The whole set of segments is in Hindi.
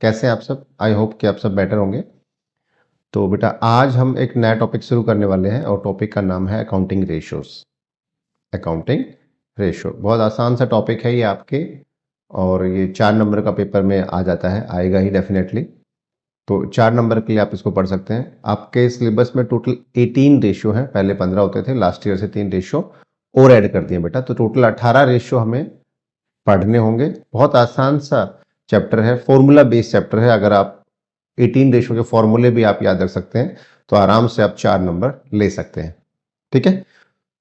कैसे हैं आप सब? आई होप कि आप सब बेटर होंगे। तो बेटा आज हम एक नया टॉपिक शुरू करने वाले हैं और टॉपिक का नाम है अकाउंटिंग रेशियोज। अकाउंटिंग रेशियो बहुत आसान सा टॉपिक है ये आपके, और ये 4 नंबर का पेपर में आ जाता है, आएगा ही डेफिनेटली। तो 4 नंबर के लिए आप इसको पढ़ सकते हैं। आपके सिलेबस में टोटल 18 रेशियो हैं, पहले 15 होते थे, लास्ट ईयर से 3 रेशियो और ऐड कर दिए बेटा, तो टोटल 18 रेशियो हमें पढ़ने होंगे। बहुत आसान सा चैप्टर है, फॉर्मूला बेस्ड चैप्टर है। अगर आप 18 रेशियो के फॉर्मूले भी आप याद रख सकते हैं तो आराम से आप 4 नंबर ले सकते हैं। ठीक है,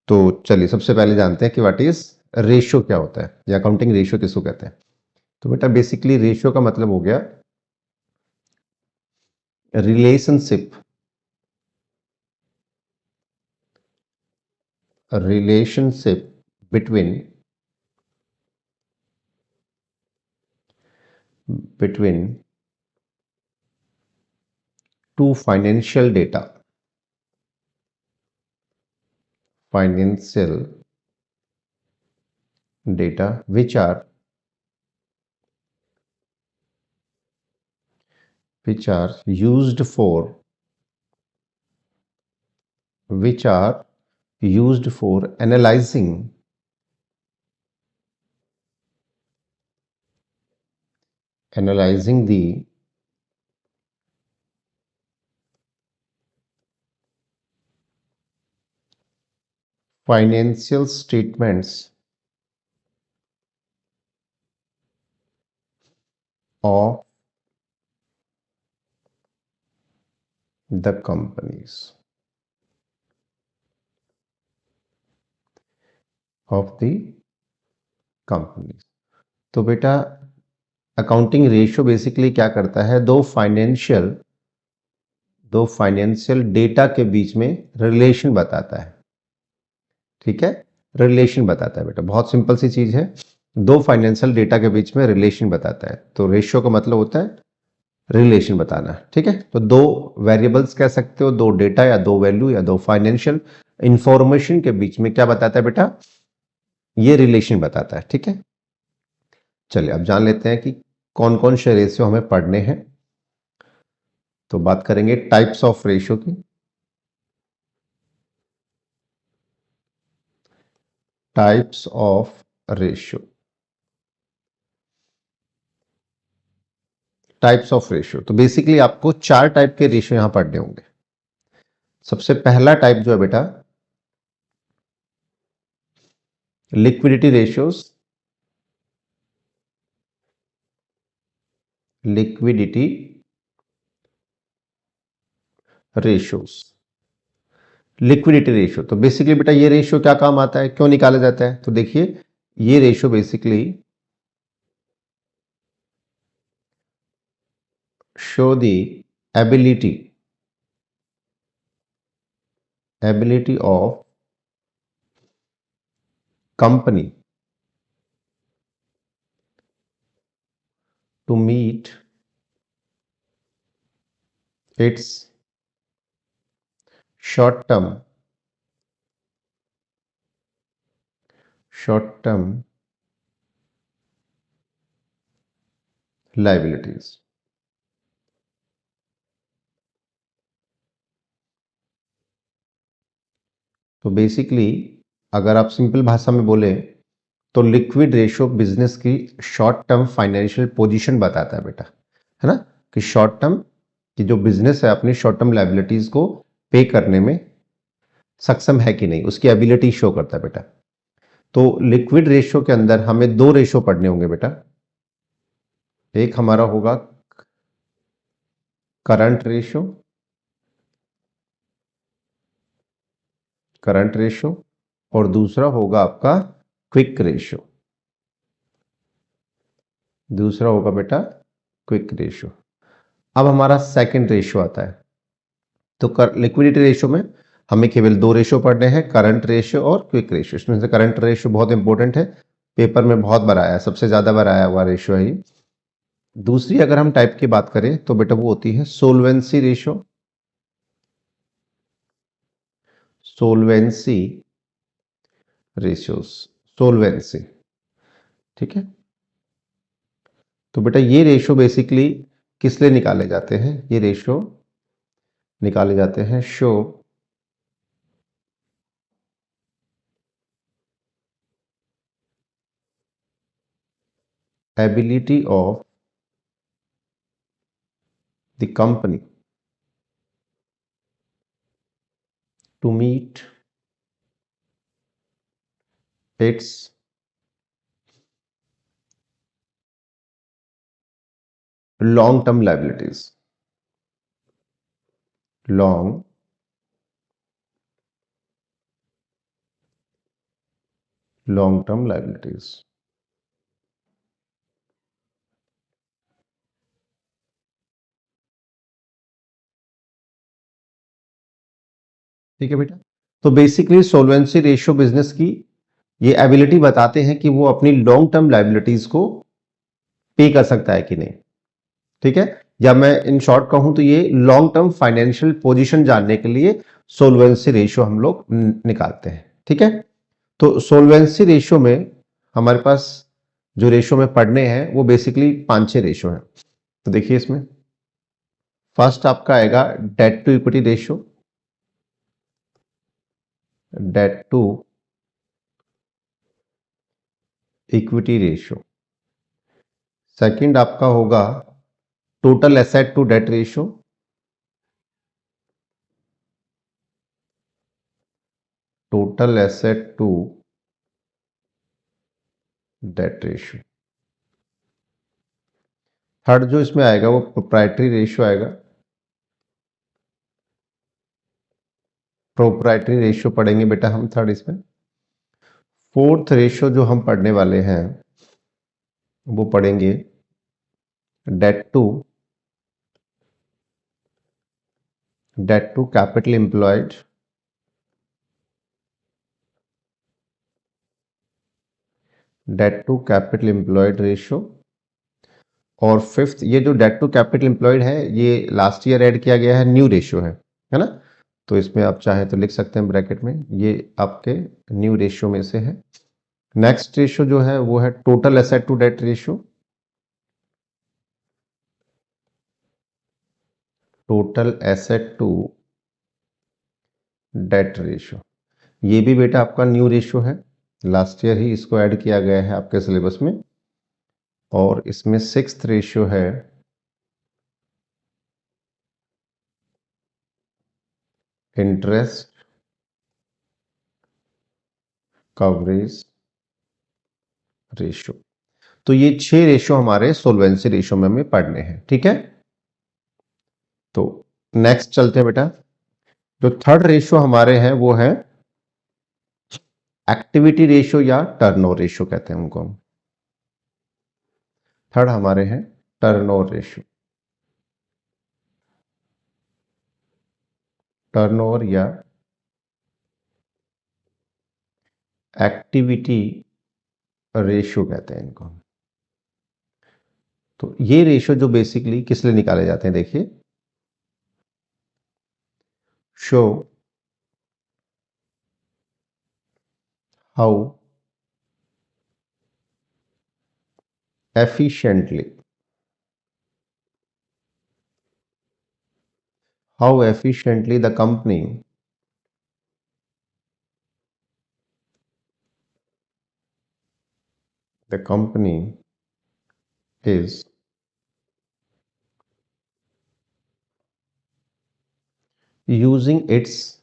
तो चलिए सबसे पहले जानते हैं कि व्हाट इज रेशियो क्या होता है, या अकाउंटिंग रेशियो किसको कहते हैं। तो बेटा बेसिकली रेशियो का मतलब हो गया relationship, between two financial data which are used for analyzing the financial statements of the companies, तो बेटा अकाउंटिंग रेशियो बेसिकली क्या करता है, दो फाइनेंशियल डेटा के बीच में रिलेशन बताता है। ठीक है, रिलेशन बताता है बेटा, बहुत सिंपल सी चीज है, दो फाइनेंशियल डेटा के बीच में रिलेशन बताता है। तो रेशियो का मतलब होता है रिलेशन बताना। ठीक है, तो दो वेरिएबल्स कह सकते हो, दो डेटा या दो वैल्यू या दो फाइनेंशियल इंफॉर्मेशन के बीच में क्या बताता है बेटा, ये रिलेशन बताता है। ठीक है, चलिए अब जान लेते हैं कि कौन कौन से रेशियो हमें पढ़ने हैं। तो बात करेंगे टाइप्स ऑफ रेशियो की। टाइप्स ऑफ रेशियो, तो बेसिकली आपको 4 टाइप के रेशियो यहां पढ़ने होंगे। सबसे पहला टाइप जो है बेटा लिक्विडिटी रेशियोज, लिक्विडिटी रेशियो। तो बेसिकली बेटा ये रेशियो क्या काम आता है, क्यों निकाला जाता है? तो देखिए ये ratio basically show the ability of company to meet its short-term liabilities। तो बेसिकली अगर आप सिंपल भाषा में बोले तो लिक्विड रेशियो बिजनेस की शॉर्ट टर्म फाइनेंशियल पोजीशन बताता है बेटा, है ना, कि शॉर्ट टर्म की जो बिजनेस है अपनी शॉर्ट टर्म लाइबिलिटीज को पे करने में सक्षम है कि नहीं, उसकी एबिलिटी शो करता है बेटा। तो लिक्विड रेशियो के अंदर हमें 2 रेशियो पढ़ने होंगे बेटा। एक हमारा होगा करंट रेशियो और दूसरा होगा आपका क्विक रेशियो। अब हमारा सेकंड रेशियो आता है। तो लिक्विडिटी रेशियो में हमें केवल 2 रेशियो पढ़ने हैं, करंट रेशियो और क्विक रेशियो। इसमें से करंट रेशियो बहुत इंपॉर्टेंट है, पेपर में बहुत बार आया, सबसे ज्यादा बार आया हुआ रेशियो है ये। दूसरी अगर हम टाइप की बात करें तो बेटा वो होती है सोलवेंसी रेशियो। ठीक है, तो बेटा ये रेशियो बेसिकली किस लिए निकाले जाते हैं? ये रेशो निकाले जाते हैं show ability of the company to meet its long term liabilities, long term liabilities. ठीक है बेटा। तो बेसिकली सोल्वेंसी रेशियो बिजनेस की ये एबिलिटी बताते हैं कि वो अपनी लॉन्ग टर्म लाइबिलिटीज को पे कर सकता है कि नहीं। ठीक है, या मैं इन शॉर्ट कहूं तो ये लॉन्ग टर्म फाइनेंशियल पोजीशन जानने के लिए सोल्वेंसी रेशियो हम लोग निकालते हैं। ठीक है, तो सोल्वेंसी रेशियो में हमारे पास जो रेशियो में पढ़ने हैं वो बेसिकली 5-6 रेशियो हैं। तो देखिए इसमें फर्स्ट आपका आएगा debt to equity ratio, debt to equity ratio. Second आपका होगा total asset to debt ratio, total asset to debt ratio. Third जो इसमें आएगा वो प्रोप्राइटरी रेशियो आएगा, प्रोप्राइटरी रेशियो पढ़ेंगे बेटा हम थर्ड इसमें। फोर्थ रेशियो जो हम पढ़ने वाले हैं वो पढ़ेंगे debt to capital employed, debt to capital employed ratio. और फिफ्थ ये जो डेट टू कैपिटल एम्प्लॉयड है ये लास्ट ईयर ऐड किया गया है, न्यू रेशियो है ना। तो इसमें आप चाहें तो लिख सकते हैं ब्रैकेट में, ये आपके न्यू रेशियो में से है। नेक्स्ट रेशियो जो है वो है total asset to debt ratio, total asset to debt ratio. ये भी बेटा आपका न्यू रेशियो है, लास्ट ईयर ही इसको ऐड किया गया है आपके सिलेबस में। और इसमें सिक्स्थ रेशियो है इंटरेस्ट कवरेज रेशियो। तो ये 6 रेशियो हमारे सोल्वेंसी रेशियो में हमें पढ़ने हैं। ठीक है, तो नेक्स्ट चलते हैं बेटा। जो थर्ड रेशियो हमारे हैं वो है एक्टिविटी रेशियो या टर्नओवर रेशियो कहते हैं उनको हम। थर्ड हमारे हैं टर्नओवर रेशियो, टर्नओवर या एक्टिविटी रेशियो कहते हैं इनको। तो ये रेशियो जो बेसिकली किस लिए निकाले जाते हैं देखिए, show how efficiently the company is using its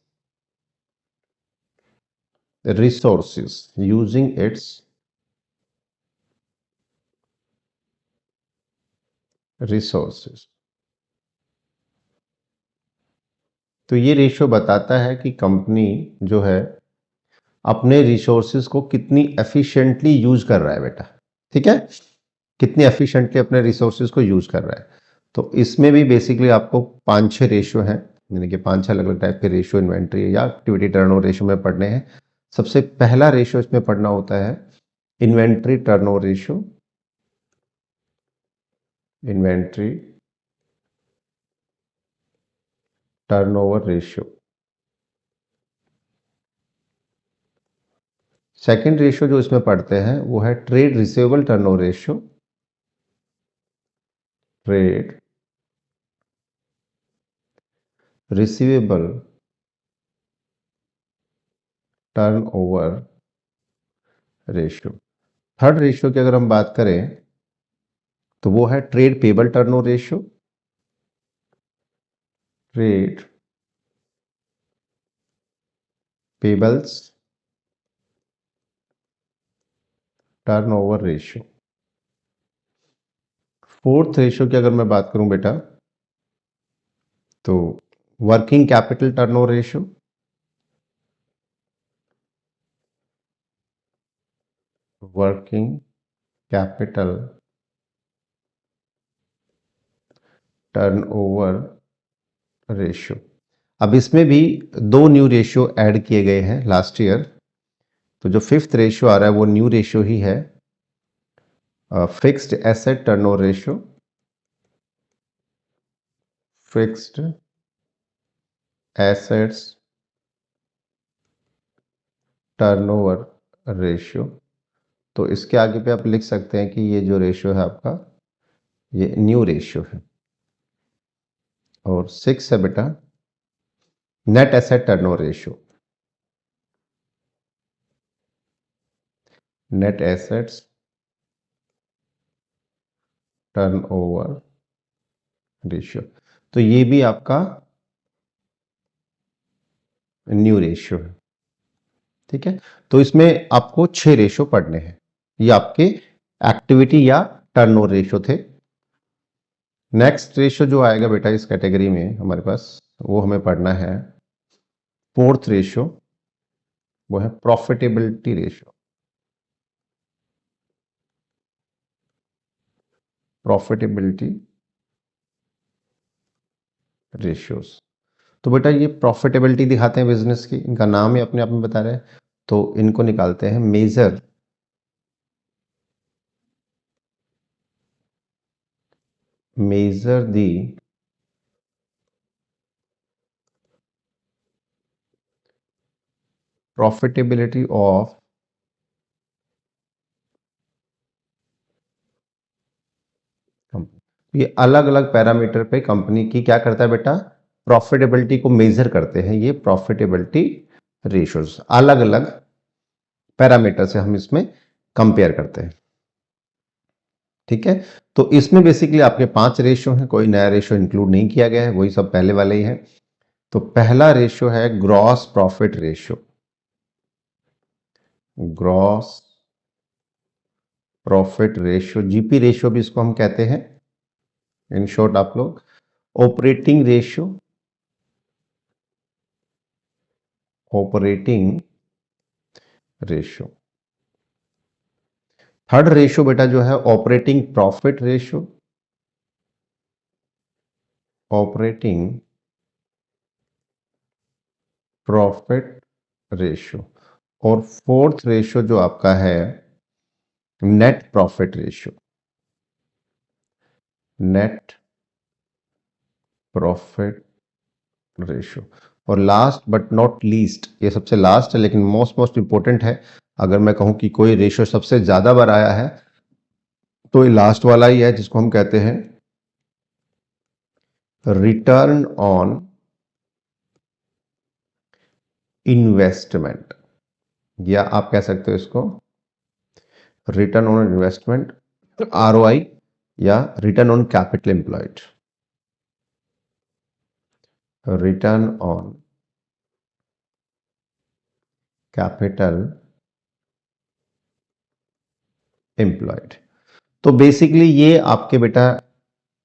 resources, using its resources। तो ये रेशियो बताता है कि कंपनी जो है अपने रिसोर्सेज को कितनी एफिशिएंटली यूज कर रहा है बेटा। ठीक है, कितनी एफिशिएंटली अपने रिसोर्सेज को यूज कर रहा है। तो इसमें भी बेसिकली आपको 5-6 रेशियो हैं, यानी कि 5-6 अलग अलग टाइप के रेशियो इन्वेंट्री या एक्टिविटी टर्नओवर रेशियो में पढ़ने हैं। सबसे पहला रेशियो इसमें पढ़ना होता है inventory turnover ratio, inventory turnover ratio. Second ratio जो इसमें पढ़ते हैं वो है trade receivable turnover ratio, trade receivable turnover ratio. Third ratio की अगर हम बात करें तो वो है trade payable turnover ratio. Trade payables turnover ratio. Fourth ratio की अगर मैं बात करूं बेटा तो working capital turnover ratio. Working capital turnover ratio. अब इसमें भी दो न्यू रेशियो ऐड किए गए हैं लास्ट ईयर। तो जो फिफ्थ रेशियो आ रहा है वो न्यू रेशियो ही है, fixed asset turnover ratio. Fixed assets turnover ratio. तो इसके आगे पे आप लिख सकते हैं कि ये जो रेशियो है आपका ये न्यू रेशियो है। और सिक्स है बेटा net asset turnover ratio. Net assets turnover ratio. तो ये भी आपका न्यू रेशियो है। ठीक है, तो इसमें आपको 6 रेशियो पढ़ने हैं। ये आपके एक्टिविटी या टर्नओवर रेशियो थे। नेक्स्ट रेशियो जो आएगा बेटा इस कैटेगरी में हमारे पास वो हमें पढ़ना है फोर्थ रेशियो, वो है प्रॉफिटेबिलिटी रेशियो। Profitability ratios. तो बेटा ये प्रॉफिटेबिलिटी दिखाते हैं बिजनेस की, इनका नाम ही अपने आप में बता रहे हैं। तो इनको निकालते हैं measure the profitability of company. ये अलग अलग पैरामीटर पे कंपनी की क्या करता है बेटा, प्रॉफिटेबिलिटी को मेजर करते हैं। ये प्रॉफिटेबिलिटी रेशियोज अलग अलग पैरामीटर से हम इसमें कंपेयर करते हैं। ठीक है, तो इसमें बेसिकली आपके 5 रेशियो हैं, कोई नया रेशियो इंक्लूड नहीं किया गया है, वही सब पहले वाले ही है। तो पहला रेशियो है gross profit ratio. Gross profit ratio, GP ratio भी इसको हम कहते हैं इन शॉर्ट आप लोग। Operating ratio, operating ratio. Third ratio बेटा जो है operating profit ratio. Operating profit ratio. और फोर्थ रेशियो जो आपका है net profit ratio. Net profit ratio. और लास्ट बट नॉट लीस्ट, ये सबसे लास्ट है लेकिन मोस्ट इंपॉर्टेंट है। अगर मैं कहूं कि कोई रेशियो सबसे ज्यादा बार आया है तो ये लास्ट वाला ही है, जिसको हम कहते हैं रिटर्न ऑन इन्वेस्टमेंट, या आप कह सकते हो इसको रिटर्न ऑन इन्वेस्टमेंट, आरओआई, या return on capital employed. Return on capital employed. तो बेसिकली ये आपके बेटा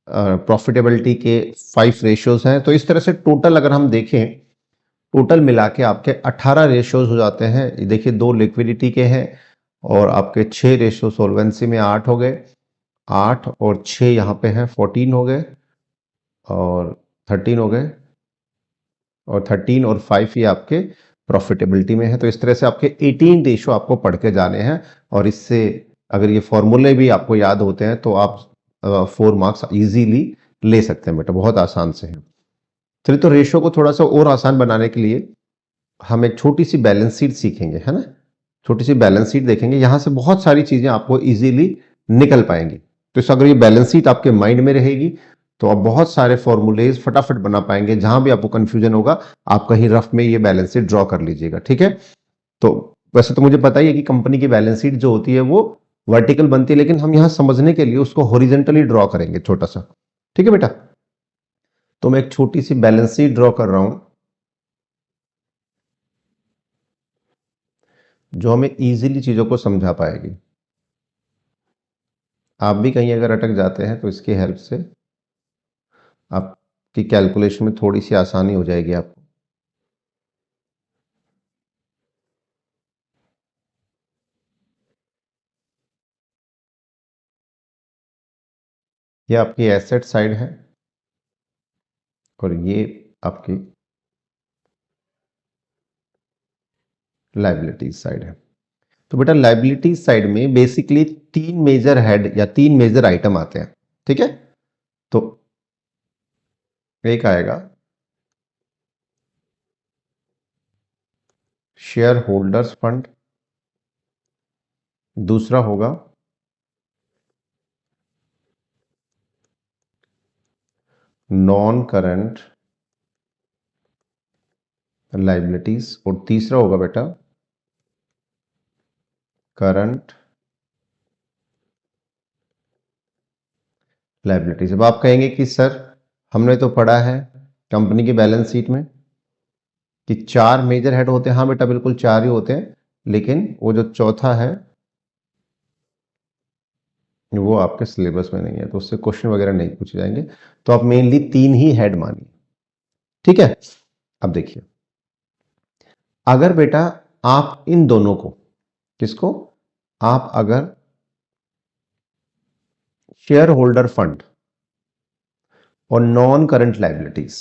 प्रॉफिटेबिलिटी के 5 रेशियोज हैं। तो इस तरह से टोटल अगर हम देखें, टोटल मिला के आपके 18 रेशियोज हो जाते हैं। ये देखिए 2 लिक्विडिटी के हैं और आपके 6 रेशियो सोल्वेंसी में 8 हो गए, 8 और 6 यहाँ पे हैं 14 हो गए, और 13 हो गए, और 13 और 5 ये आपके प्रॉफिटेबिलिटी में है। तो इस तरह से आपके 18 रेशियो आपको पढ़ के जाने हैं। और इससे अगर ये फॉर्मूले भी आपको याद होते हैं तो आप 4 मार्क्स इजीली ले सकते हैं बेटा, बहुत आसान से है। चलिए, तो रेशियो को थोड़ा सा और आसान बनाने के लिए हम एक छोटी सी बैलेंस शीट सीखेंगे, है ना। छोटी सी बैलेंस शीट देखेंगे, यहां से बहुत सारी चीजें आपको इजीली निकल पाएंगी। तो अगर ये बैलेंस शीट आपके माइंड में रहेगी तो आप बहुत सारे फॉर्मूलेज फटाफट बना पाएंगे। जहां भी आपको कंफ्यूजन होगा आप कहीं रफ में ये बैलेंस शीट ड्रॉ कर लीजिएगा, ठीक है। तो वैसे तो मुझे पता ही है कि कंपनी की बैलेंस शीट जो होती है वो वर्टिकल बनती है, लेकिन हम यहां समझने के लिए उसको हॉरिजेंटली ड्रॉ करेंगे छोटा सा, ठीक है बेटा। तो मैं एक छोटी सी बैलेंस शीट ड्रॉ कर रहा हूं जो हमें इजीली चीजों को समझा पाएगी। आप भी कहीं अगर अटक जाते हैं तो इसकी हेल्प से आपकी कैलकुलेशन में थोड़ी सी आसानी हो जाएगी आपको। ये आपकी एसेट साइड है और ये आपकी लाइबिलिटीज साइड है। तो बेटा लाइबिलिटीज साइड में बेसिकली तीन मेजर हेड या तीन मेजर आइटम आते हैं, ठीक है। तो एक आएगा शेयर होल्डर्स फंड, दूसरा होगा नॉन करंट लाइबिलिटीज और तीसरा होगा बेटा करंट लाइबिलिटीज। अब आप कहेंगे कि सर हमने तो पढ़ा है कंपनी की बैलेंस शीट में कि चार मेजर हेड होते हैं। हाँ बेटा बिल्कुल चार ही होते हैं, लेकिन वो जो चौथा है वो आपके सिलेबस में नहीं है, तो उससे क्वेश्चन वगैरह नहीं पूछे जाएंगे। तो आप मेनली तीन ही हेड मानिए, ठीक है। अब देखिए, अगर बेटा आप इन दोनों को, किसको, आप अगर शेयर होल्डर फंड और नॉन करंट लाइबिलिटीज,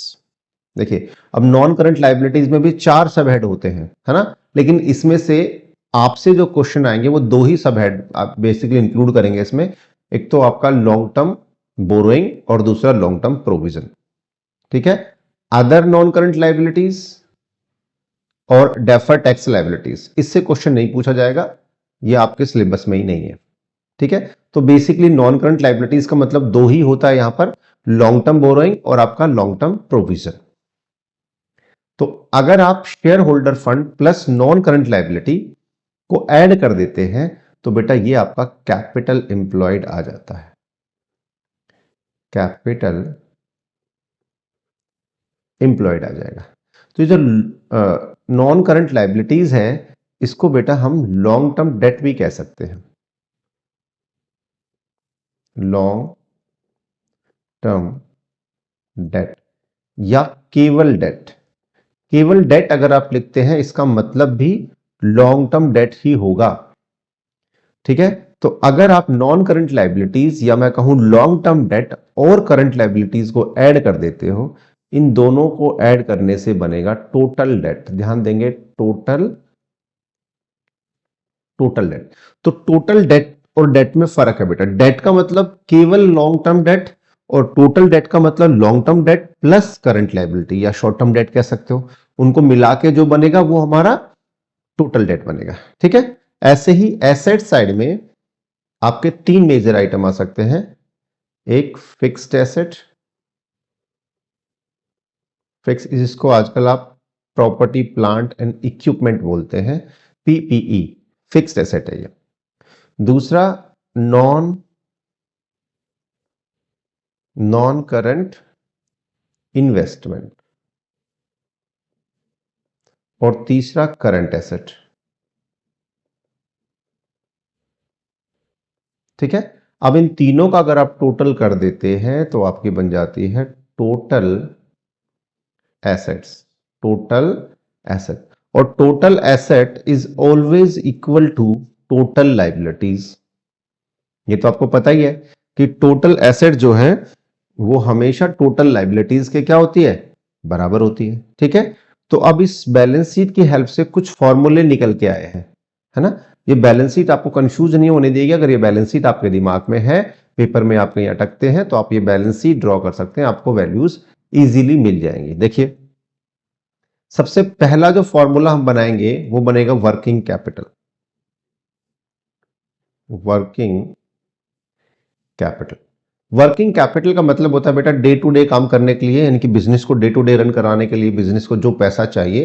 देखिए अब नॉन करंट लाइबिलिटीज में भी चार सब हेड होते हैं, है ना, लेकिन इसमें से आपसे जो क्वेश्चन आएंगे वो दो ही सब हेड आप बेसिकली इंक्लूड करेंगे इसमें। एक तो आपका लॉन्ग टर्म बोरोइंग और दूसरा लॉन्ग टर्म प्रोविजन, ठीक है। अदर नॉन करंट लाइबिलिटीज और डेफर टैक्स लाइबिलिटीज, इससे क्वेश्चन नहीं पूछा जाएगा, ये आपके सिलेबस में ही नहीं है, ठीक है। तो बेसिकली नॉन करंट लाइबिलिटीज का मतलब दो ही होता है यहां पर, लॉन्ग टर्म बोरोइंग और आपका लॉन्ग टर्म प्रोविजन। तो अगर आप share holder fund plus non current liability को ऐड कर देते हैं तो बेटा ये आपका कैपिटल एम्प्लॉयड आ जाता है, कैपिटल एम्प्लॉयड आ जाएगा। तो ये जो नॉन करंट लाइबिलिटीज है इसको बेटा हम लॉन्ग टर्म डेट भी कह सकते हैं, लॉन्ग टर्म डेट या केवल डेट। केवल डेट अगर आप लिखते हैं इसका मतलब भी लॉन्ग टर्म डेट ही होगा, ठीक है। तो अगर आप नॉन करंट लाइबिलिटीज या मैं कहूं लॉन्ग टर्म डेट और करंट लाइबिलिटीज को ऐड कर देते हो, इन दोनों को ऐड करने से बनेगा टोटल डेट। ध्यान देंगे, टोटल डेट। तो टोटल डेट और डेट में फर्क है बेटा। डेट का मतलब केवल लॉन्ग टर्म डेट और टोटल डेट का मतलब long term debt plus current liability या शॉर्ट टर्म डेट कह सकते हो। उनको मिला के जो बनेगा वो हमारा टोटल डेट बनेगा, ठीक है। ऐसे ही एसेट साइड में आपके तीन मेजर आइटम आ सकते हैं। एक फिक्स्ड एसेट, फिक्स जिसको आजकल आप प्रॉपर्टी प्लांट एंड इक्विपमेंट बोलते हैं, पीपीई, फिक्स्ड एसेट है ये। दूसरा नॉन करंट इन्वेस्टमेंट और तीसरा करंट एसेट, ठीक है। अब इन तीनों का अगर आप टोटल कर देते हैं तो आपकी बन जाती है टोटल एसेट्स, टोटल एसेट। और total asset is always equal to total liabilities. ये तो आपको पता ही है कि टोटल एसेट जो है वो हमेशा टोटल लाइबिलिटीज के क्या होती है, बराबर होती है, ठीक है। तो अब इस बैलेंस शीट की हेल्प से कुछ फॉर्मूले निकल के आए हैं, है ना। ये बैलेंस शीट आपको कंफ्यूज नहीं होने देगी। अगर ये बैलेंस शीट आपके दिमाग में है, पेपर में आप कहीं अटकते हैं, तो आप ये बैलेंस शीट ड्रॉ कर सकते हैं, आपको वैल्यूज इजीली मिल जाएंगी। देखिए सबसे पहला जो फॉर्मूला हम बनाएंगे वो बनेगा working capital, working capital. Working capital का मतलब होता है बेटा डे टू डे काम करने के लिए, यानी कि बिजनेस को डे टू डे रन कराने के लिए, बिजनेस को जो पैसा चाहिए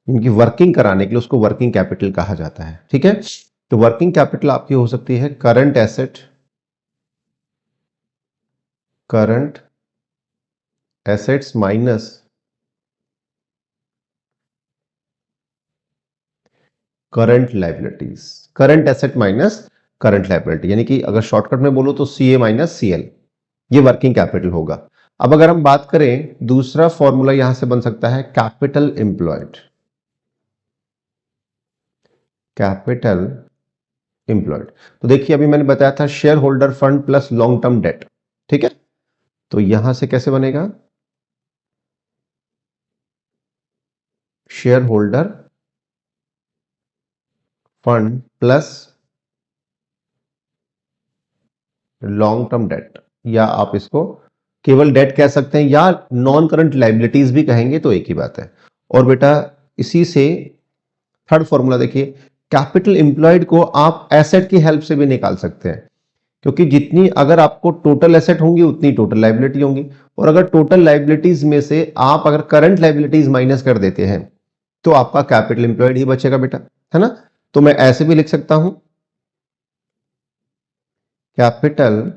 इनकी वर्किंग कराने के लिए, उसको वर्किंग कैपिटल कहा जाता है। ठीक है, तो वर्किंग कैपिटल आपकी हो सकती है current asset, current assets minus current liabilities, current asset minus current liability, यानी कि अगर शॉर्टकट में बोलो तो सीए माइनस सीएल, ये वर्किंग कैपिटल होगा। अब अगर हम बात करें, दूसरा फॉर्मूला यहां से बन सकता है कैपिटल एम्प्लॉयड, कैपिटल एम्प्लॉयड। तो देखिए अभी मैंने बताया था share holder fund plus long term date. ठीक है, तो यहां से कैसे बनेगा, share holder fund plus long term date, या आप इसको केवल डेट कह सकते हैं या नॉन करंट लाइबिलिटीज भी कहेंगे तो एक ही बात है। और बेटा इसी से थर्ड फॉर्मूला देखिए, कैपिटल एम्प्लॉयड को आप एसेट की हेल्प से भी निकाल सकते हैं, क्योंकि जितनी अगर आपको टोटल एसेट होंगी उतनी टोटल लाइबिलिटी होंगी, और अगर टोटल लाइबिलिटीज में से आप अगर करंट लाइबिलिटीज माइनस कर देते हैं तो आपका कैपिटल एम्प्लॉयड ही बचेगा बेटा, है ना। तो मैं ऐसे भी लिख सकता हूं, capital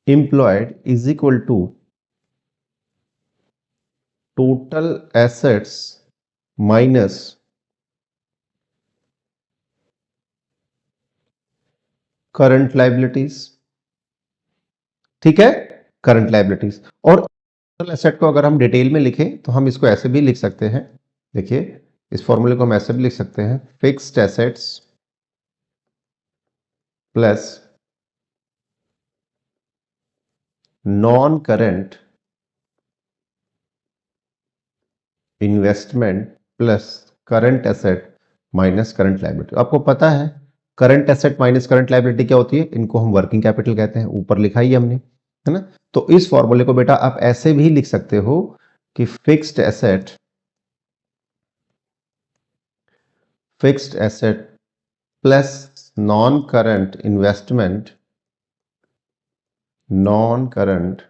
employed is equal to total assets minus current liabilities. ठीक है, करंट लाइबिलिटीज। और टोटल एसेट को अगर हम डिटेल में लिखें तो हम इसको ऐसे भी लिख सकते हैं, देखिए इस फॉर्मूले को हम ऐसे भी लिख सकते हैं, fixed assets plus non current investment plus current asset minus current liability. आपको पता है current asset minus current liability क्या होती है, इनको हम वर्किंग कैपिटल कहते हैं, ऊपर लिखा ही हमने, है ना। तो इस फॉर्मूले को बेटा आप ऐसे भी लिख सकते हो कि fixed asset plus non current investment, non current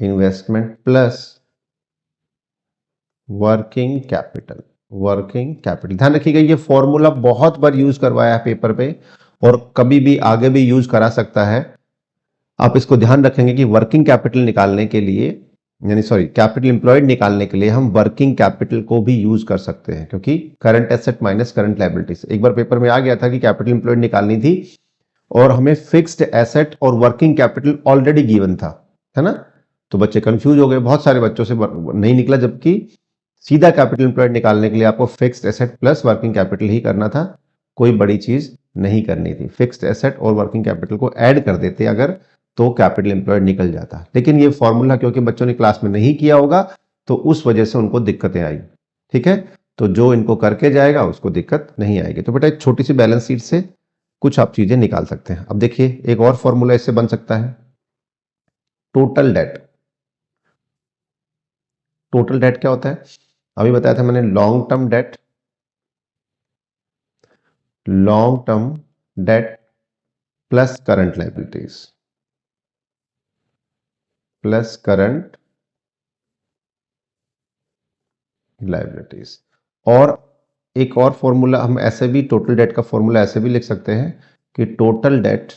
investment plus working capital, working capital. ध्यान रखिएगा ये फॉर्मूला बहुत बार यूज करवाया है पेपर पे और कभी भी आगे भी यूज करा सकता है। आप इसको ध्यान रखेंगे कि वर्किंग कैपिटल निकालने के लिए, यानी सॉरी कैपिटल एम्प्लॉयड निकालने के लिए हम वर्किंग कैपिटल को भी यूज कर सकते हैं, क्योंकि current asset minus current liabilities. एक बार पेपर में आ गया था कि कैपिटल एम्प्लॉयड निकालनी थी और हमें फिक्स्ड एसेट और वर्किंग कैपिटल ऑलरेडी गिवन था, है ना। तो बच्चे कंफ्यूज हो गए, बहुत सारे बच्चों से नहीं निकला, जबकि सीधा कैपिटल एम्प्लॉयड निकालने के लिए आपको fixed asset plus working capital ही करना था, कोई बड़ी चीज नहीं करनी थी। फिक्स्ड एसेट और वर्किंग कैपिटल को ऐड कर देते अगर तो कैपिटल एम्प्लॉयड निकल जाता, लेकिन ये फॉर्मूला क्योंकि बच्चों ने क्लास में नहीं किया होगा तो उस वजह से उनको दिक्कतें आई। ठीक है, तो जो इनको करके जाएगा उसको दिक्कत नहीं आएगी। तो बेटा एक छोटी सी बैलेंस शीट से कुछ आप चीजें निकाल सकते हैं। अब देखिए एक और फॉर्मूला इससे बन सकता है, टोटल डेट। टोटल डेट क्या होता है, अभी बताया था मैंने, long term debt, long term debt plus current liabilities, plus current liabilities. और एक और फॉर्मूला हम ऐसे भी, टोटल डेट का फॉर्मूला ऐसे भी लिख सकते हैं कि total debt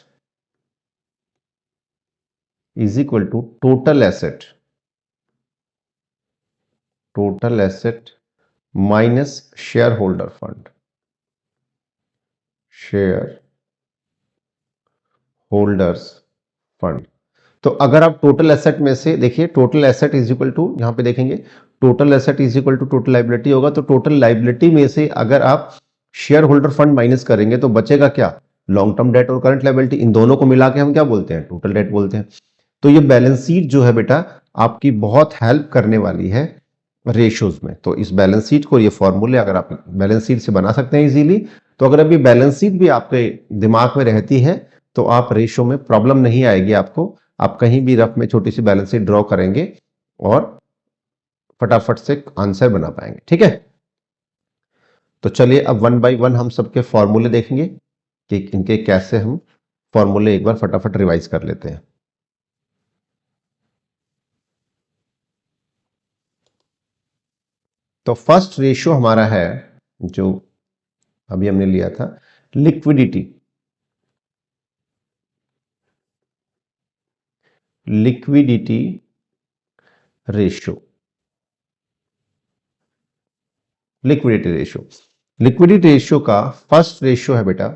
is equal to total asset, total asset minus share holder fund, shareholders fund. तो अगर आप टोटल एसेट में से देखिए, total asset is equal to, यहां पे देखेंगे total asset is equal to total liability होगा, तो टोटल लायबिलिटी में से अगर आप शेयर होल्डर फंड माइनस करेंगे तो बचेगा क्या, लॉन्ग टर्म डेट और करंट लायबिलिटी। इन दोनों को मिला के हम क्या बोलते हैं, टोटल डेट बोलते हैं। तो ये बैलेंस शीट जो है बेटा आपकी बहुत हेल्प करने वाली है रेशोज में। तो इस बैलेंस शीट को, ये फॉर्मूले अगर आप बैलेंस शीट से बना सकते हैं इजीली, तो अगर अभी बैलेंस शीट भी आपके दिमाग में रहती है तो आप रेशो में प्रॉब्लम नहीं आएगी आपको। आप कहीं भी रफ में छोटी सी बैलेंस शीट ड्रॉ करेंगे और फटाफट से आंसर बना पाएंगे। ठीक है, तो चलिए अब वन बाय वन हम सबके फॉर्मूले देखेंगे। कि इनके कैसे हम फॉर्मूले एक बार फटाफट रिवाइज कर लेते हैं। तो फर्स्ट रेशियो हमारा है जो अभी हमने लिया था, liquidity. Liquidity ratio. Liquidity ratio. Liquidity ratio का फर्स्ट रेशियो है बेटा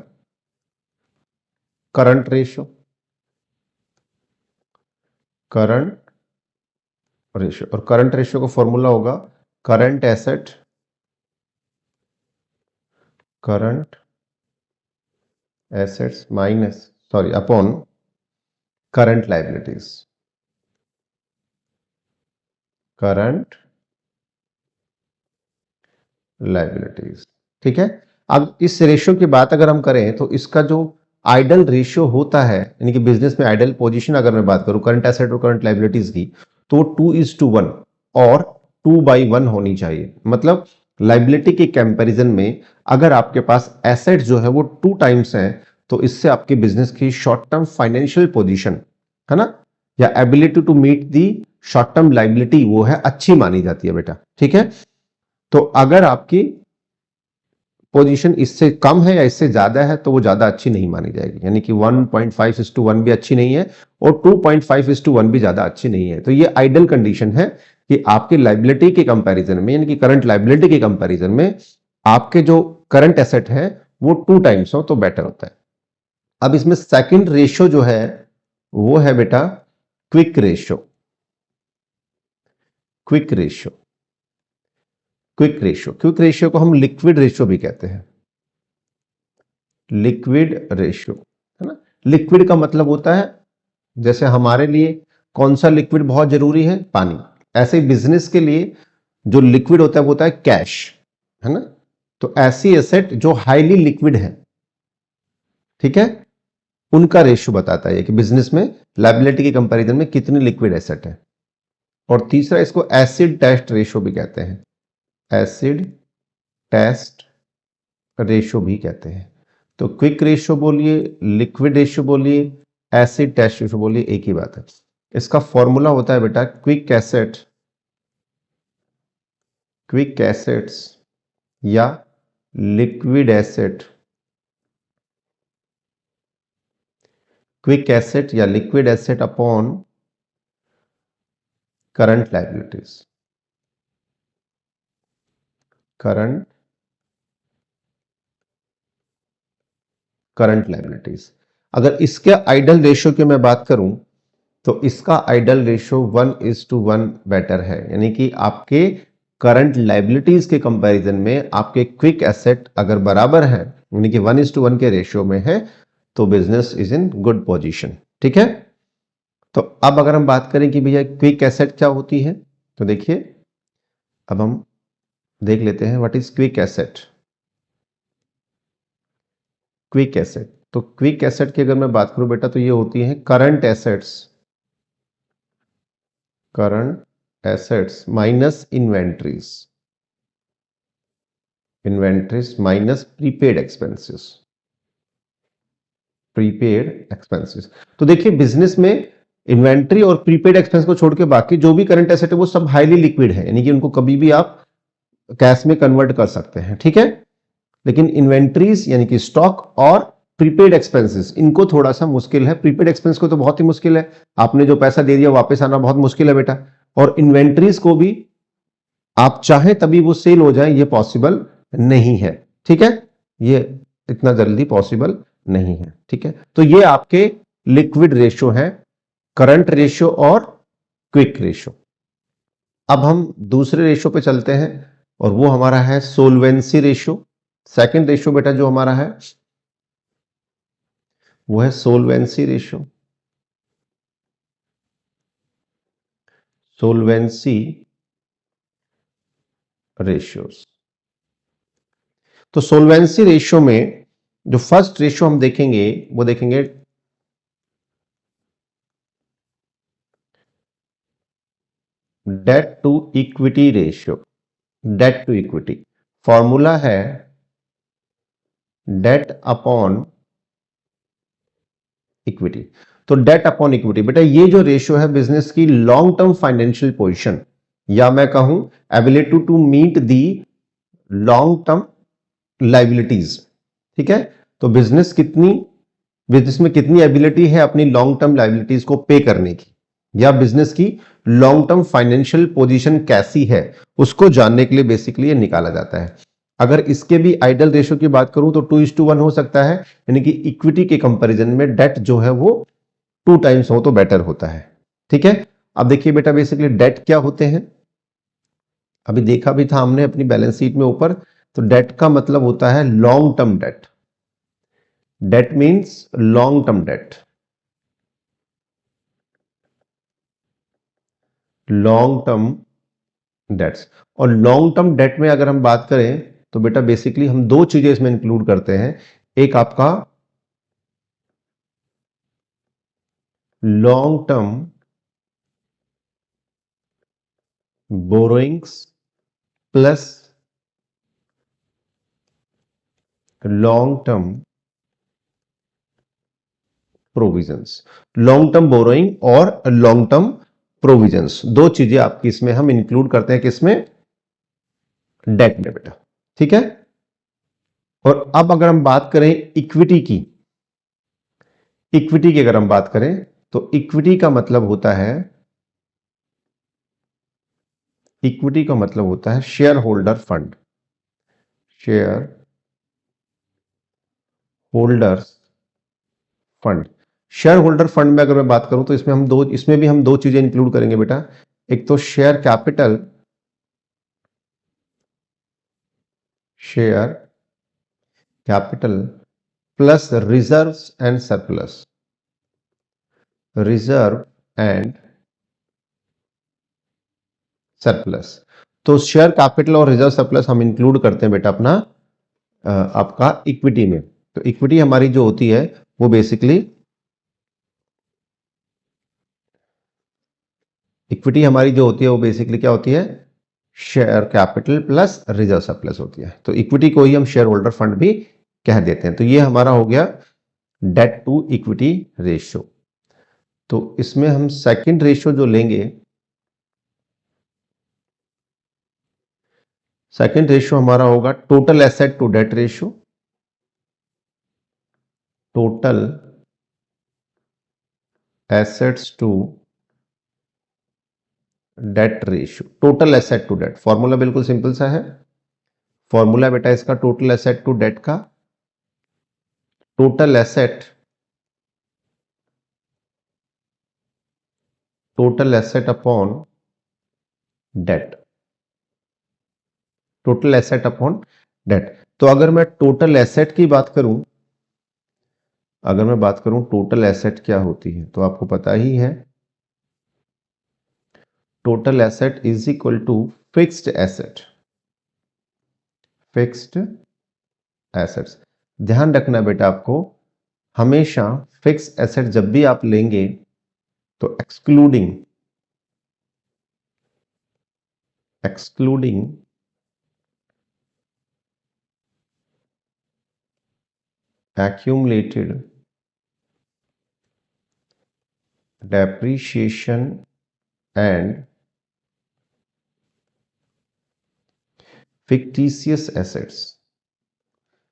करंट रेशियो। करंट रेशियो, और करंट रेशियो का फॉर्मूला होगा current asset, current assets minus sorry upon current liabilities. Current liabilities, ठीक है। अब इस रेशियो की बात अगर हम करें तो इसका जो आइडल रेशियो होता है, यानी कि बिजनेस में आइडल पोजीशन अगर मैं बात करूं करंट एसेट और करंट लाइबिलिटीज की, तो 2:1 और 2/1 होनी चाहिए। मतलब लाइबिलिटी के कंपैरिजन में अगर आपके पास एसेट जो है वो 2 टाइम्स है, तो इससे आपके बिजनेस की शॉर्ट टर्म फाइनेंशियल पोजीशन है ना, या ability to meet the short term liability, वो है अच्छी मानी जाती है बेटा, ठीक है। तो अगर आपकी पोजीशन इससे कम है या इससे ज्यादा है तो वो ज्यादा अच्छी नहीं मानी जाएगी, यानी कि 1.5:1 भी अच्छी नहीं है और 2.5:1 भी ज्यादा अच्छी नहीं है। तो ये आइडल कंडीशन है कि आपकी लाइबिलिटी के कंपैरिजन में, यानी कि करंट लाइबिलिटी के कंपैरिजन में आपके जो करंट एसेट है वो 2 टाइम्स हो तो बेटर होता है। अब इसमें सेकंड रेशियो जो है वो है बेटा quick ratio. Quick ratio. Quick ratio, quick ratio को हम लिक्विड रेशियो भी कहते हैं। लिक्विड रेशियो, है ना। लिक्विड का मतलब होता है, जैसे हमारे लिए कौन सा लिक्विड बहुत जरूरी है, पानी। ऐसे ही बिजनेस के लिए जो लिक्विड होता है वो होता है कैश, है ना। तो ऐसी एसेट जो हाईली लिक्विड है, ठीक है, उनका रेशियो बताता है कि बिजनेस में लायबिलिटी के कंपैरिजन में कितनी लिक्विड एसेट है। और तीसरा, इसको एसिड टेस्ट रेशियो भी कहते हैं। एसिड टेस्ट रेशियो भी कहते हैं। तो क्विक रेशियो बोलिए, लिक्विड रेशियो बोलिए, एसिड टेस्ट रेशियो बोलिए, एक ही बात है। इसका फॉर्मूला होता है बेटा क्विक एसेट, क्विक एसेट्स या लिक्विड एसेट, क्विक एसेट या liquid asset upon current liabilities. Current liabilities. अगर इसके आइडल रेशियो की मैं बात करूं तो इसका आइडल रेशियो 1:1 बेटर है, यानी कि आपके करंट लायबिलिटीज के कंपैरिजन में आपके क्विक एसेट अगर बराबर है, यानी कि 1:1 के रेशियो में है, तो business is in good position, ठीक है। तो अब अगर हम बात करें कि भैया क्विक एसेट क्या होती है, तो देखिए अब हम देख लेते हैं what is quick asset. Quick asset, तो क्विक एसेट की अगर मैं बात करूं बेटा तो ये होती है current assets, current assets minus inventories, inventories minus prepaid expenses, prepaid expenses. तो देखिए बिजनेस में इन्वेंट्री और प्रीपेड एक्सपेंस को छोड़ के बाकी जो भी करंट एसेट है वो सब हाईली लिक्विड है, यानी कि उनको कभी भी आप कैश में कन्वर्ट कर सकते हैं, ठीक है। लेकिन इन्वेंट्रीज यानी कि स्टॉक और प्रीपेड एक्सपेंसेस, इनको थोड़ा सा मुश्किल है। प्रीपेड एक्सपेंस को तो बहुत ही मुश्किल है, आपने जो पैसा दे दिया वापस आना बहुत मुश्किल है बेटा। और इन्वेंट्रीज को भी आप चाहें तभी वो सेल हो जाए, ये पॉसिबल नहीं है, ठीक है। ये इतना जल्दी पॉसिबल नहीं है, ठीक है। तो ये आपके लिक्विड रेशियो है, करंट रेशियो और क्विक रेशियो। अब हम दूसरे रेशियो पे चलते हैं और वो हमारा है सोलवेंसी रेशियो। सेकंड रेशियो बेटा जो हमारा है वो है सोलवेंसी रेशियो। Solvency ratios. तो सोलवेंसी रेशियो में जो फर्स्ट रेशियो हम देखेंगे वो देखेंगे debt to equity ratio. Debt to equity formula है डेट अपॉन इक्विटी। तो डेट अपॉन इक्विटी, बेटा ये जो रेशियो है बिजनेस की लॉन्ग टर्म फाइनेंशियल पोजीशन, या मैं कहूं ability to meet the long term liabilities. ठीक है, तो बिजनेस में कितनी एबिलिटी है अपनी लॉन्ग टर्म लाइबिलिटीज को पे करने की, या बिजनेस की लॉन्ग टर्म फाइनेंशियल पोजीशन कैसी है, उसको जानने के लिए बेसिकली ये निकाला जाता है। अगर इसके भी आइडल रेशियो की बात करूं तो 2:1 हो सकता है, यानी कि इक्विटी के कंपैरिजन में डेट जो है वो 2 टाइम्स हो तो बेटर होता है। ठीक है, अब देखिए बेटा बेसिकली डेट क्या होते हैं, अभी देखा भी था हमने अपनी बैलेंस शीट में ऊपर। तो डेट का मतलब होता है long term debt. Debt means long term debt, long term debts. और लॉन्ग टर्म डेट में अगर हम बात करें तो बेटा बेसिकली हम दो चीजें इसमें इंक्लूड करते हैं। एक आपका long term borrowings plus long term provisions. Long term borrowing और लॉन्ग टर्म प्रोविजंस, दो चीजें आपकी इसमें हम इंक्लूड करते हैं, किसमें, डेट में बेटा। ठीक है, और अब अगर हम बात करें इक्विटी की, इक्विटी की अगर हम बात करें तो इक्विटी का मतलब होता है, इक्विटी का मतलब होता है share holder fund, shareholders fund. Share holder fund में अगर मैं बात करूं तो इसमें भी हम दो चीजें इंक्लूड करेंगे बेटा। एक तो share capital, share capital plus reserves and surplus, reserve and surplus. तो शेयर कैपिटल और रिजर्व सरप्लस हम इंक्लूड करते हैं बेटा अपना आपका इक्विटी में। तो इक्विटी हमारी जो होती है वो बेसिकली, इक्विटी हमारी जो होती है वो बेसिकली क्या होती है, share capital plus reserve surplus होती है। तो इक्विटी को ही हम शेयर होल्डर फंड भी कह देते हैं। तो ये हमारा हो गया डेट टू इक्विटी रेशियो। तो इसमें हम सेकंड रेशियो जो लेंगे, सेकंड रेशियो हमारा होगा total asset to debt ratio, total assets to debt ratio. Total asset to debt, formula बिल्कुल सिंपल सा है। फॉर्मूला बेटा इसका टोटल एसेट टू डेट का, total asset, total asset upon debt, total asset upon debt. तो अगर मैं टोटल एसेट की बात करूं, अगर मैं बात करूं टोटल एसेट क्या होती है, तो आपको पता ही है, total asset is equal to fixed asset, fixed assets. ध्यान रखना बेटा आपको, हमेशा फिक्स एसेट जब भी आप लेंगे तो excluding, excluding accumulated depreciation and fictitious assets,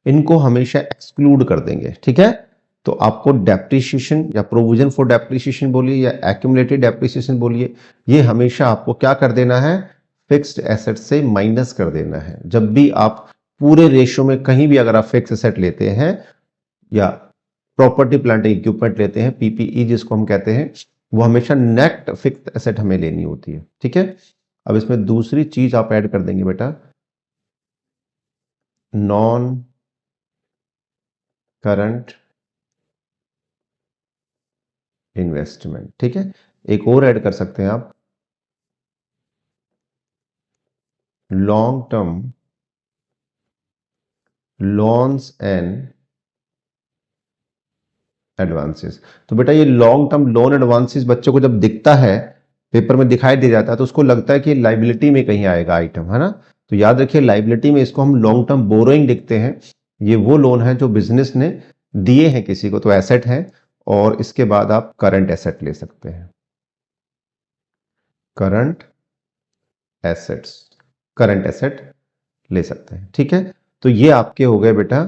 इनको हमेशा एक्सक्लूड कर देंगे। ठीक है, तो आपको डेप्रिसिएशन या प्रोविजन फॉर डेप्रिसिएशन बोलिए या एक्यूमुलेटेड डेप्रिसिएशन बोलिए, ये हमेशा आपको क्या कर देना है, फिक्स्ड एसेट से माइनस कर देना है। जब भी आप पूरे रेशियो में कहीं भी अगर आप फिक्स एसेट लेते हैं या प्रॉपर्टी प्लांट इक्विपमेंट लेते हैं, पीपीई जिसको हम कहते हैं, वो हमेशा नेट फिक्स्ड एसेट हमें लेनी होती है। ठीक है, अब इसमें दूसरी चीज आप ऐड कर देंगे बेटा, नॉन करंट इन्वेस्टमेंट। ठीक है, एक और ऐड कर सकते हैं आप, long term loans and advances. तो बेटा ये लॉन्ग टर्म लोन एडवांसेस बच्चों को जब दिखता है, पेपर में दिखाई दे जाता है, तो उसको लगता है कि लाइबिलिटी में कहीं आएगा आइटम, है ना। तो याद रखिए लाइबिलिटी में इसको हम लॉन्ग टर्म बोरोइंग लिखते हैं। ये वो लोन है जो बिजनेस ने दिए हैं किसी को, तो एसेट है, और इसके बाद आप करंट एसेट ले सकते हैं, करंट एसेट्स, करंट एसेट ले सकते हैं। ठीक है, तो ये आपके हो गए बेटा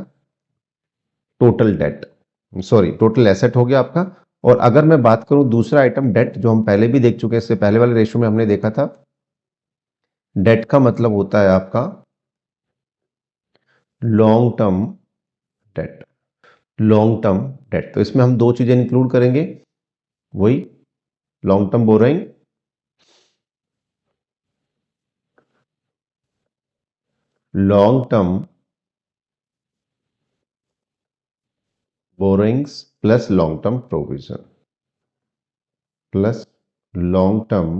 total date, sorry total asset हो गया आपका। और अगर मैं बात करूं दूसरा आइटम डेट, जो हम पहले भी देख चुके हैं, इससे पहले वाले रेशियो में हमने देखा था, डेट का मतलब होता है आपका long term debt, long term date. तो इसमें हम दो चीजें इंक्लूड करेंगे, वही long term borrowing, long term borrowings plus long term provision, plus long term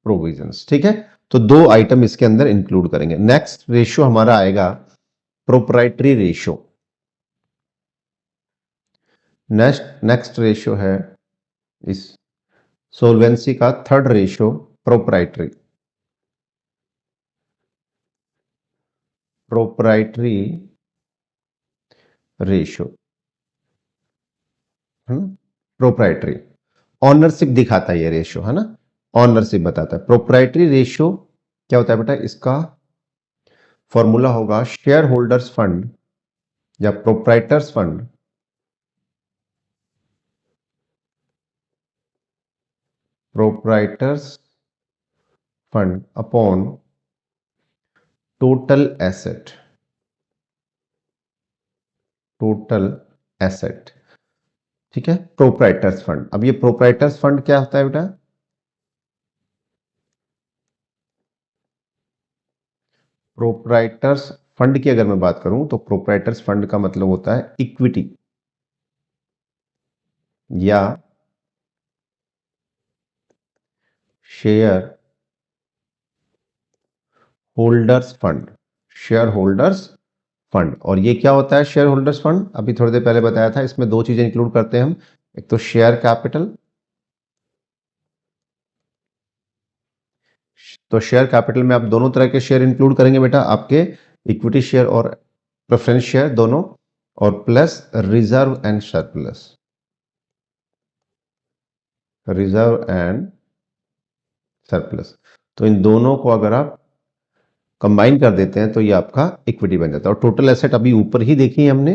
provisions. ठीक है, तो दो आइटम इसके अंदर इंक्लूड करेंगे। नेक्स्ट रेशियो हमारा आएगा प्रोप्राइटरी रेशियो। नेक्स्ट रेशियो है इस सोल्वेंसी का third ratio, proprietary, proprietary ratio, proprietary ownership दिखाता है ये रेशियो, है ना, ऑनरशिप बताता है। प्रोप्राइटरी रेशियो क्या होता है बेटा, इसका फॉर्मूला होगा शेयर होल्डर्स फंड या proprietors fund proprietors fund upon total asset, total asset. ठीक है, प्रोप्राइटर्स फंड। अब ये प्रोप्राइटर्स फंड क्या होता है बेटा, प्रोप्राइटर्स फंड की अगर मैं बात करूं तो प्रोप्राइटर्स फंड का मतलब होता है इक्विटी या share holders fund, shareholders fund. और ये क्या होता है शेयर होल्डर्स फंड, अभी थोड़ी देर पहले बताया था, इसमें दो चीजें इंक्लूड करते हैं हम, एक तो शेयर कैपिटल, तो शेयर कैपिटल में आप दोनों तरह के शेयर इंक्लूड करेंगे बेटा, आपके इक्विटी शेयर और प्रेफरेंस शेयर दोनों, और plus reserve and surplus, reserve and surplus. तो इन दोनों को अगर आप कंबाइन कर देते हैं तो ये आपका इक्विटी बन जाता है। और टोटल एसेट अभी ऊपर ही देखी है हमने,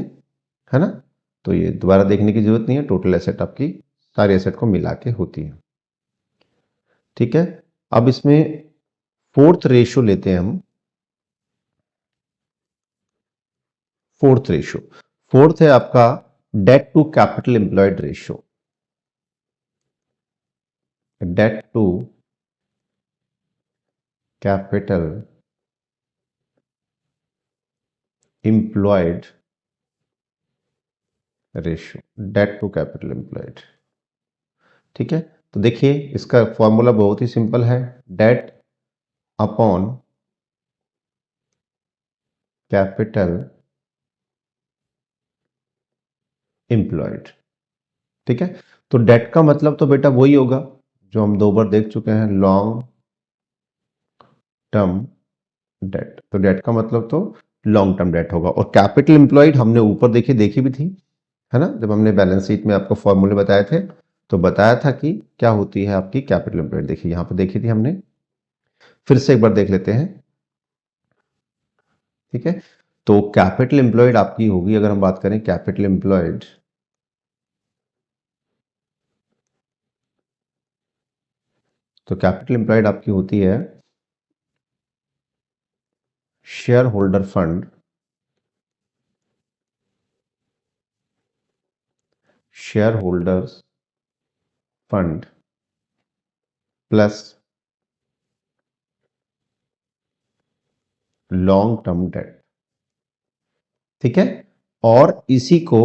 है ना, तो ये दोबारा देखने की जरूरत नहीं है, टोटल एसेट आपकी सारी एसेट को मिला के होती है। ठीक है, अब इसमें फोर्थ रेशियो लेते हैं हम, फोर्थ रेशियो, फोर्थ है आपका debt to capital employed ratio, debt to capital employed ratio, debt to capital employed. ठीक है, तो देखिए इसका फॉर्मूला बहुत ही सिंपल है, डेट अपॉन कैपिटल एम्प्लॉयड। ठीक है, तो डेट का मतलब तो बेटा वही होगा जो हम दो बार देख चुके हैं, लॉन्ग टर्म डेट। तो डेट का मतलब तो लॉन्ग टर्म डेट होगा। और कैपिटल एम्प्लॉयड हमने ऊपर देखी भी थी, है ना, जब हमने बैलेंस शीट में आपको फॉर्मूले बताए थे तो बताया था कि क्या होती है आपकी कैपिटल एम्प्लॉयड। देखिए यहां पर देखी थी हमने, फिर से एक बार देख लेते हैं। ठीक है, तो कैपिटल एम्प्लॉयड आपकी होगी, अगर हम बात करें कैपिटल एम्प्लॉयड, तो कैपिटल एम्प्लॉयड आपकी होती है share holder fund, shareholders fund plus long term date. ठीक है, और इसी को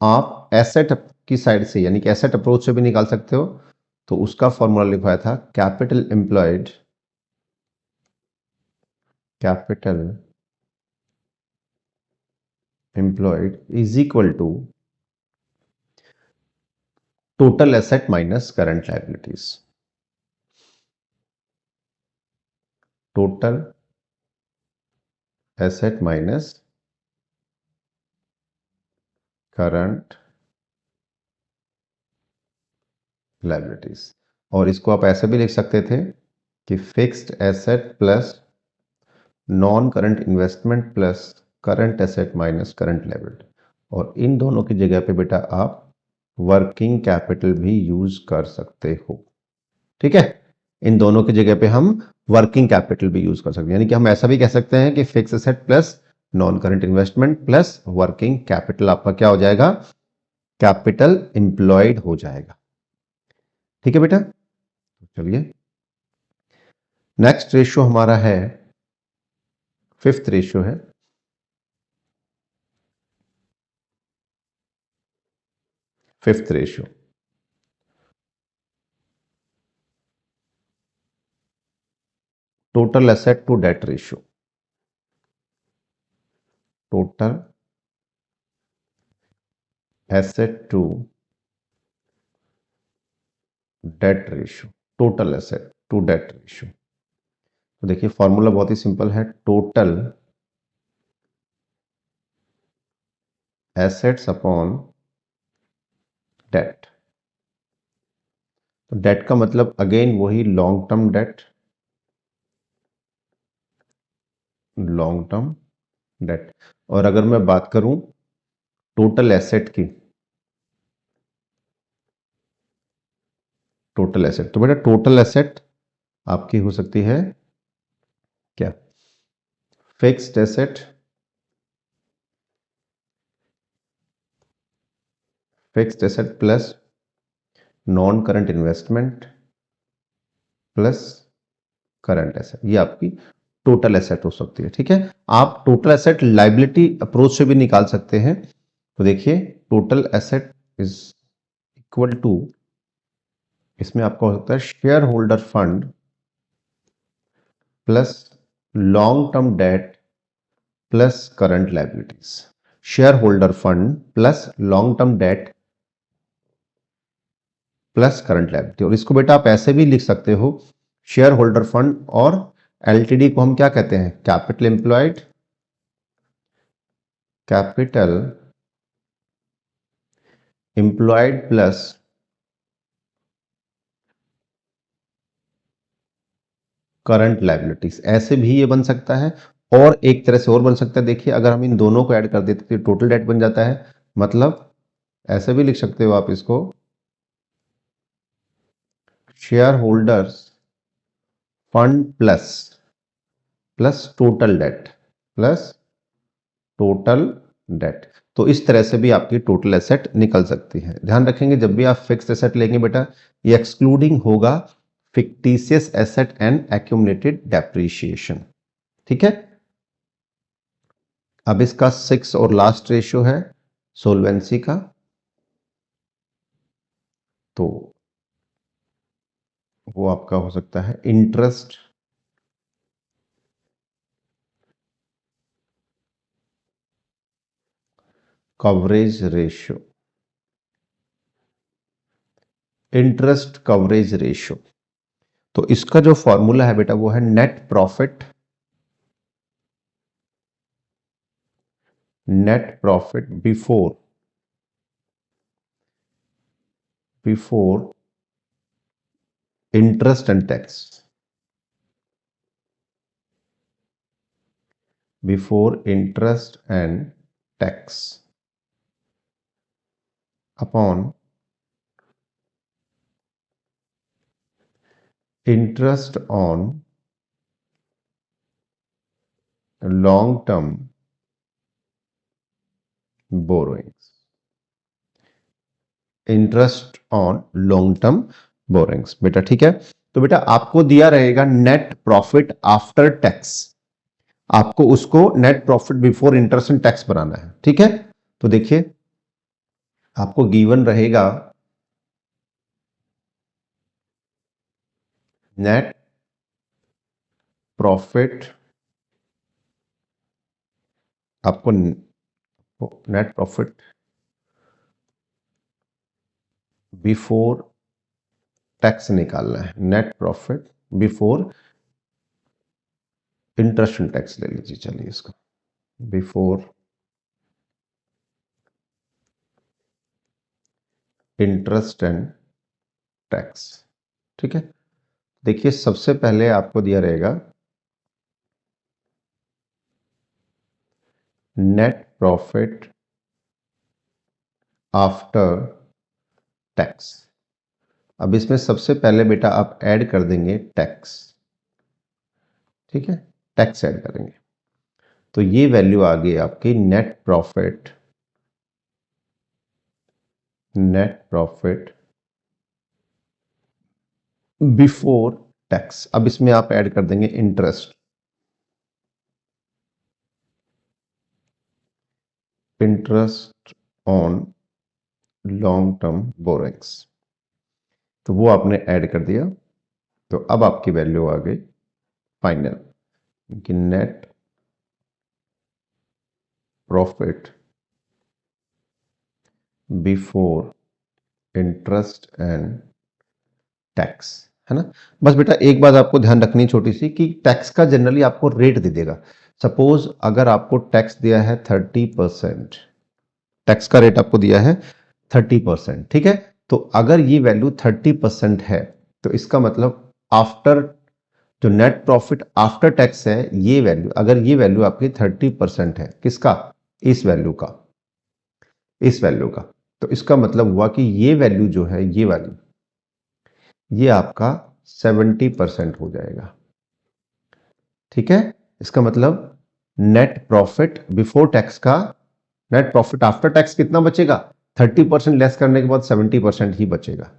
आप एसेट की साइड से यानी कि एसेट अप्रोच से भी निकाल सकते हो। तो उसका फॉर्मूला लिखवाया था capital employed, capital employed is equal to total asset minus current liabilities, total asset minus current liabilities. और इसको आप ऐसे भी लिख सकते थे कि fixed asset plus non current investment plus current asset minus current liability. और इन दोनों की जगह पे बेटा आप वर्किंग कैपिटल भी यूज कर सकते हो। ठीक है, इन दोनों की जगह पे हम वर्किंग कैपिटल भी यूज कर सकते हैं। यानी कि हम ऐसा भी कह सकते हैं कि fix asset plus non current investment plus working capital आपका क्या हो जाएगा, कैपिटल एम्प्लॉयड हो जाएगा। ठीक है बेटा, चलिए नेक्स्ट रेशियो हमारा है, फिफ्थ रेशियो है fifth ratio, total asset to debt ratio. Total asset to debt ratio, total asset to debt ratio. तो देखिए फॉर्मूला बहुत ही सिंपल है, टोटल एसेट्स अपॉन डेट। तो डेट का मतलब अगेन वही long term debt, long term debt. और अगर मैं बात करूं टोटल एसेट की, टोटल एसेट, तो बेटा टोटल एसेट आपकी हो सकती है क्या, fixed asset, fixed asset plus non current investment plus current asset, ये आपकी टोटल एसेट हो सकती है। ठीक है, आप टोटल एसेट लाइबिलिटी अप्रोच से भी निकाल सकते हैं। तो देखिए total asset is equal to, इसमें आपका हो सकता है share holder fund plus long term debt plus current liabilities. Share holder fund plus long term debt plus current liability. और इसको बेटा आप ऐसे भी लिख सकते हो, शेयर होल्डर फंड और एलटीडी को हम क्या कहते हैं, capital employed, capital employed plus current liabilities, ऐसे भी ये बन सकता है। और एक तरह से और बन सकता है, देखिए अगर हम इन दोनों को ऐड कर देते तो टोटल डेट बन जाता है। मतलब ऐसे भी लिख सकते हो आप इसको, share holders fund plus plus total date plus total date. तो इस तरह से भी आपकी टोटल एसेट निकल सकती है। ध्यान रखेंगे जब भी आप फिक्स्ड एसेट लेंगे बेटा, ये एक्सक्लूडिंग होगा fictitious asset and accumulated depreciation. ठीक है, अब इसका सिक्स और लास्ट रेशियो है सोल्वेंसी का। तो वो आपका हो सकता है interest coverage ratio, interest coverage ratio. तो इसका जो फॉर्मूला है बेटा वो है net profit, net profit before before interest and tax, before interest and tax upon interest on long term borrowings, interest on long term borrowings. बेटा ठीक है, तो बेटा आपको दिया रहेगा नेट प्रॉफिट आफ्टर टैक्स, आपको उसको net profit before interest and tax बनाना है। ठीक है, तो देखिए आपको गिवन रहेगा नेट प्रॉफिट, आपको नेट प्रॉफिट बिफोर टैक्स निकालना है, net profit before interest and tax ले लीजिए, चलिए इसको बिफोर इंटरेस्ट एंड टैक्स। ठीक है, देखिए सबसे पहले आपको दिया रहेगा नेट प्रॉफिट आफ्टर टैक्स। अब इसमें सबसे पहले बेटा आप ऐड कर देंगे टैक्स। ठीक है, टैक्स ऐड करेंगे तो ये वैल्यू आ गई आपकी नेट प्रॉफिट बिफोर टैक्स। अब इसमें आप ऐड कर देंगे interest on long term borrowings, तो वो आपने ऐड कर दिया। तो अब आपकी वैल्यू आ गई फाइनल कि net profit before interest and tax, है ना। बस बेटा एक बात आपको ध्यान रखनी छोटी सी कि टैक्स का जनरली आपको रेट दे देगा। सपोज अगर आपको टैक्स दिया है 30%, टैक्स का रेट आपको दिया है 30%, ठीक है। तो अगर ये वैल्यू 30% है तो इसका मतलब आफ्टर जो नेट प्रॉफिट आफ्टर टैक्स है ये वैल्यू, अगर ये वैल्यू आपकी 30% है, किसका, इस वैल्यू का, इस वैल्यू का, तो इसका मतलब हुआ कि ये वैल्यू जो है ये वाली, ये आपका 70% हो जाएगा। ठीक है, इसका मतलब नेट प्रॉफिट बिफोर टैक्स का नेट प्रॉफिट आफ्टर टैक्स कितना बचेगा, 30% लेस करने के बाद 70% ही बचेगा।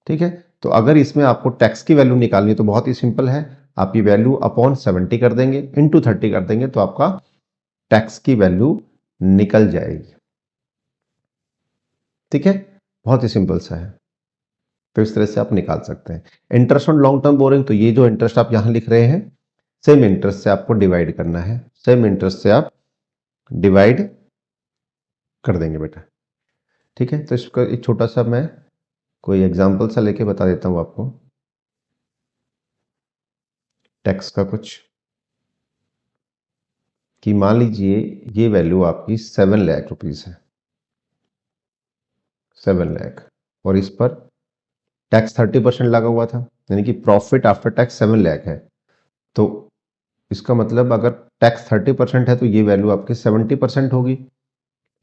ठीक है, तो अगर इसमें आपको टैक्स की वैल्यू निकालनी है तो बहुत ही सिंपल है, आप ये वैल्यू अपॉन 70 कर देंगे, इंटू 30 कर देंगे, तो आपका टैक्स की वैल्यू निकल जाएगी। ठीक है, बहुत ही सिंपल सा है, तो इस तरह से आप निकाल सकते हैं। Interest on long term borrowing, तो ये जो इंटरेस्ट आप यहां लिख रहे हैं सेम इंटरेस्ट से आपको डिवाइड करना है, सेम इंटरेस्ट से आप डिवाइड कर देंगे बेटा। ठीक है, तो इसका एक छोटा सा मैं कोई एग्जांपल सा लेके बता देता हूं आपको टैक्स का कुछ, कि मान लीजिए ये वैल्यू आपकी 7 लाख रुपीस है, 7 लाख, और इस पर टैक्स 30% लगा हुआ था, यानी कि प्रॉफिट आफ्टर टैक्स 7 लाख है। तो इसका मतलब अगर टैक्स 30% है तो ये वैल्यू आपकी 70% होगी,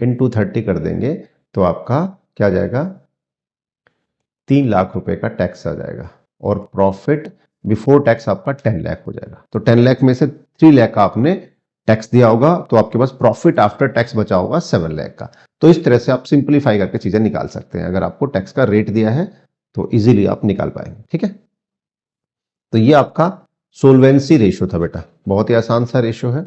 इनटू 30 कर देंगे तो आपका क्या जाएगा, 3 लाख रुपए का टैक्स आ जाएगा, और प्रॉफिट बिफोर टैक्स आपका 10 लाख हो जाएगा। तो 10 लाख में से 3 लाख का आपने टैक्स दिया होगा, तो आपके पास प्रॉफिट आफ्टर टैक्स बचा होगा 7 लाख का। तो इस तरह से आप सिंप्लीफाई करके चीजें निकाल सकते हैं, अगर आपको टैक्स का रेट दिया है तो इजीली आप निकाल पाएंगे। ठीक है, तो ये आपका सोल्वेंसी रेशियो था बेटा, बहुत ही आसान सा रेशियो है।